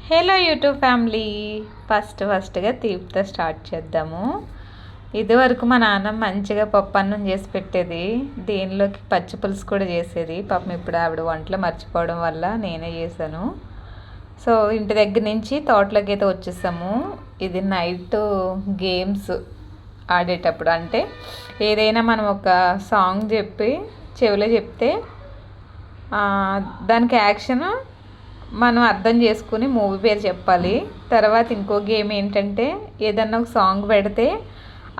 Hello YouTube family, ఫస్ట్గా తీపితో start చేద్దాము. ఇదివరకు మా నాన్న మంచిగా పప్పు అన్నం చేసి పెట్టేది, దీనిలోకి పచ్చి పులుసు కూడా చేసేది. పాపం ఇప్పుడు ఆవిడ వంటలు మర్చిపోవడం వల్ల నేనే చేశాను. సో ఇంటి దగ్గర నుంచి తోటలోకి అయితే వచ్చేసాము. ఇది నైట్ గేమ్స్ ఆడేటప్పుడు, అంటే ఏదైనా మనం ఒక సాంగ్ చెప్పి చెవిలో చెప్తే దానికి యాక్షన్ మనం అర్థం చేసుకుని మూవీ పేరు చెప్పాలి. తర్వాత ఇంకో గేమ్ ఏంటంటే, ఏదన్నా ఒక సాంగ్ పెడితే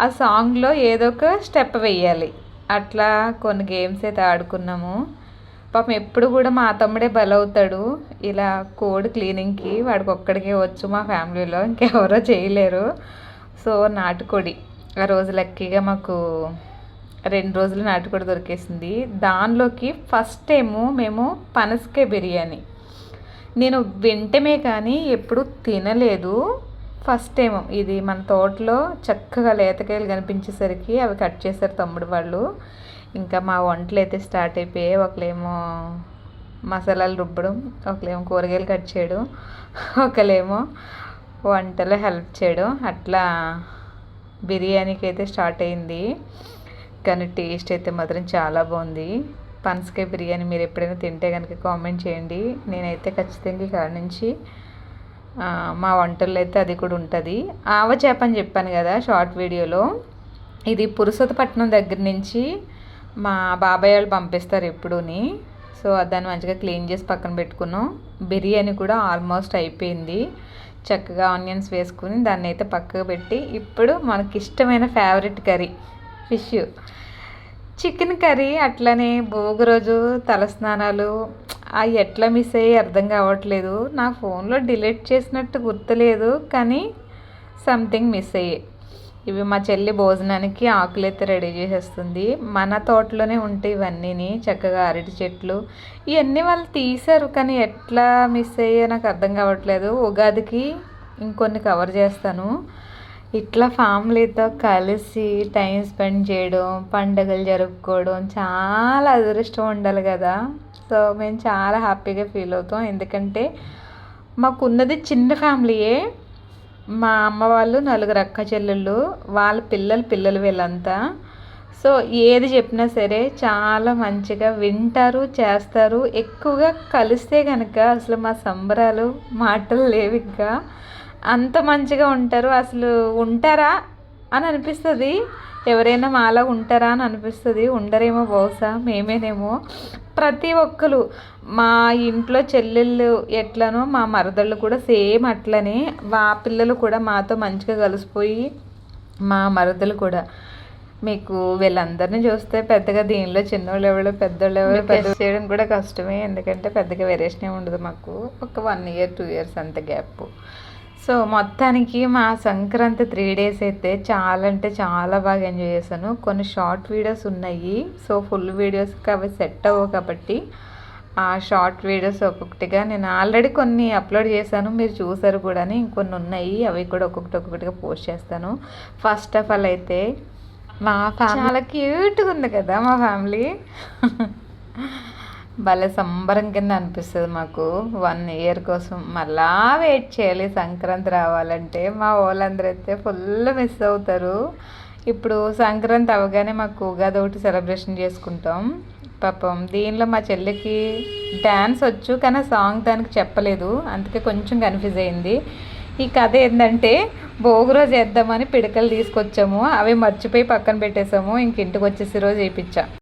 ఆ సాంగ్లో ఏదో ఒక స్టెప్ వేయాలి. అట్లా కొన్ని గేమ్స్ అయితే ఆడుకున్నాము. పాపం ఎప్పుడు కూడా మా తమ్ముడే బలవుతాడు ఇలా కోడ్ క్లీనింగ్కి. వాడికి ఒక్కడికే వచ్చు మా ఫ్యామిలీలో, ఇంకెవరో చేయలేరు. సో నాటుకోడి ఆ రోజు లక్కీగా మాకు 2 రోజులు నాటుకోడి దొరికేసింది. దానిలోకి ఫస్ట్ టైము మేము పనసకాయ బిర్యానీ, నేను వింటమే కానీ ఎప్పుడు తినలేదు. ఫస్ట్ టైం ఇది మన తోటలో చక్కగా లేతకాయలు కనిపించేసరికి అవి కట్ చేశారు తమ్ముడు వాళ్ళు. ఇంకా మా వంటలు అయితే స్టార్ట్ అయిపోయాయి. ఒకలేమో మసాలాలు రుబ్బడం, ఒకలేమో కూరగాయలు కట్ చేయడం, ఒకలేమో వంటలో హెల్ప్ చేయడం. అట్లా బిర్యానీకి అయితే స్టార్ట్ అయింది. కానీ టేస్ట్ అయితే మాత్రం చాలా బాగుంది. పనసకాయ బిర్యానీ మీరు ఎప్పుడైనా తింటే కనుక కామెంట్ చేయండి. నేనైతే ఖచ్చితంగా ఇక్కడ నుంచి మా వంటల్లో అయితే అది కూడా ఉంటుంది. ఆవ చేప అని చెప్పాను కదా షార్ట్ వీడియోలో, ఇది పురుషోత్తపట్నం దగ్గర నుంచి మా బాబాయ్ వాళ్ళు పంపిస్తారు ఎప్పుడూని. సో దాన్ని మంచిగా క్లీన్ చేసి పక్కన పెట్టుకున్నాం. బిర్యానీ కూడా ఆల్మోస్ట్ అయిపోయింది. చక్కగా ఆనియన్స్ వేసుకుని దాన్ని అయితే పక్కకు పెట్టి, ఇప్పుడు మనకి ఇష్టమైన favourite curry fish chicken curry. అట్లనే భోగి రోజు తలస్నానాలు అవి ఎట్లా మిస్ అయ్యి అర్థం కావట్లేదు. నా ఫోన్లో డిలీట్ చేసినట్టు గుర్తులేదు, కానీ సంథింగ్ మిస్ అయ్యాయి. ఇవి మా చెల్లి భోజనానికి ఆకులు అయితే రెడీ చేసేస్తుంది. మన తోటలోనే ఉంటాయి ఇవన్నీ, చక్కగా అరటి చెట్లు ఇవన్నీ వాళ్ళు తీశారు, కానీ ఎట్లా మిస్ అయ్యో నాకు అర్థం కావట్లేదు. ఉగాదికి ఇంకొన్ని కవర్ చేస్తాను. ఇట్లా ఫ్యామిలీతో కలిసి టైం స్పెండ్ చేయడం, పండుగలు జరుపుకోవడం చాలా అదృష్టం ఉండాలి కదా. సో మేము చాలా హ్యాపీగా ఫీల్ అవుతాం, ఎందుకంటే మాకున్నది చిన్న ఫ్యామిలీయే. మా అమ్మ వాళ్ళు 4 అక్క చెల్లెళ్ళు, వాళ్ళ పిల్లలు వీళ్ళంతా. సో ఏది చెప్పినా సరే చాలా మంచిగా వింటారు, చేస్తారు. ఎక్కువగా కలిస్తే కనుక అసలు మా సంబరాలు మాటలు లేవు. ఇంకా అంత మంచిగా ఉంటారు. అసలు ఉంటారా అని అనిపిస్తుంది, ఎవరైనా మాలా ఉంటారా అని అనిపిస్తుంది. ఉండరేమో, బహుశా మేమేనేమో. ప్రతి ఒక్కరు మా ఇంట్లో చెల్లెళ్ళు ఎట్లనో మా మరదళ్ళు కూడా సేమ్ అట్లనే. మా పిల్లలు కూడా మాతో మంచిగా కలిసిపోయి, మా మరదలు కూడా. మీకు వీళ్ళందరినీ చూస్తే పెద్దగా దీనిలో చిన్నోళ్ళు ఎవరు పెద్దోళ్ళు ఎవరు పెద్ద చేయడం కూడా కష్టమే, ఎందుకంటే పెద్దగా వేరియేషన్ ఉండదు మాకు. ఒక 1 ఇయర్ 2 ఇయర్స్ అంత గ్యాప్. సో మొత్తానికి మా సంక్రాంతి 3 డేస్ అయితే చాలా అంటే చాలా బాగా ఎంజాయ్ చేశాను. కొన్ని షార్ట్ వీడియోస్ ఉన్నాయి, సో ఫుల్ వీడియోస్కి అవి సెట్ అవ్వవు కాబట్టి ఆ షార్ట్ వీడియోస్ ఒక్కొక్కటిగా నేను ఆల్రెడీ కొన్ని అప్లోడ్ చేశాను, మీరు చూసారు కూడా. ఇంకొన్ని ఉన్నాయి, అవి కూడా ఒక్కొక్కటిగా పోస్ట్ చేస్తాను. ఫస్ట్ ఆఫ్ ఆల్ అయితే మా ఫ్యామిలీ చాలా క్యూట్గా ఉంది కదా మా ఫ్యామిలీ. భలే సంబరం కింద అనిపిస్తుంది మాకు. 1 ఇయర్ కోసం మళ్ళా వెయిట్ చేయాలి సంక్రాంతి రావాలంటే. మా వాళ్ళందరూ అయితే ఫుల్ మిస్ అవుతారు. ఇప్పుడు సంక్రాంతి అవగానే మాకు ఉగాది ఒకటి సెలబ్రేషన్ చేసుకుంటాం. పాపం దీనిలో మా చెల్లికి డ్యాన్స్ వచ్చు, కానీ సాంగ్ దానికి చెప్పలేదు, అందుకే కొంచెం కన్ఫ్యూజ్ అయింది. ఈ కథ ఏంటంటే, భోగి రోజు వేద్దామని పిడకలు తీసుకొచ్చాము, అవి మర్చిపోయి పక్కన పెట్టేసాము. ఇంక ఇంటికి వచ్చేసి రోజు వేయించా.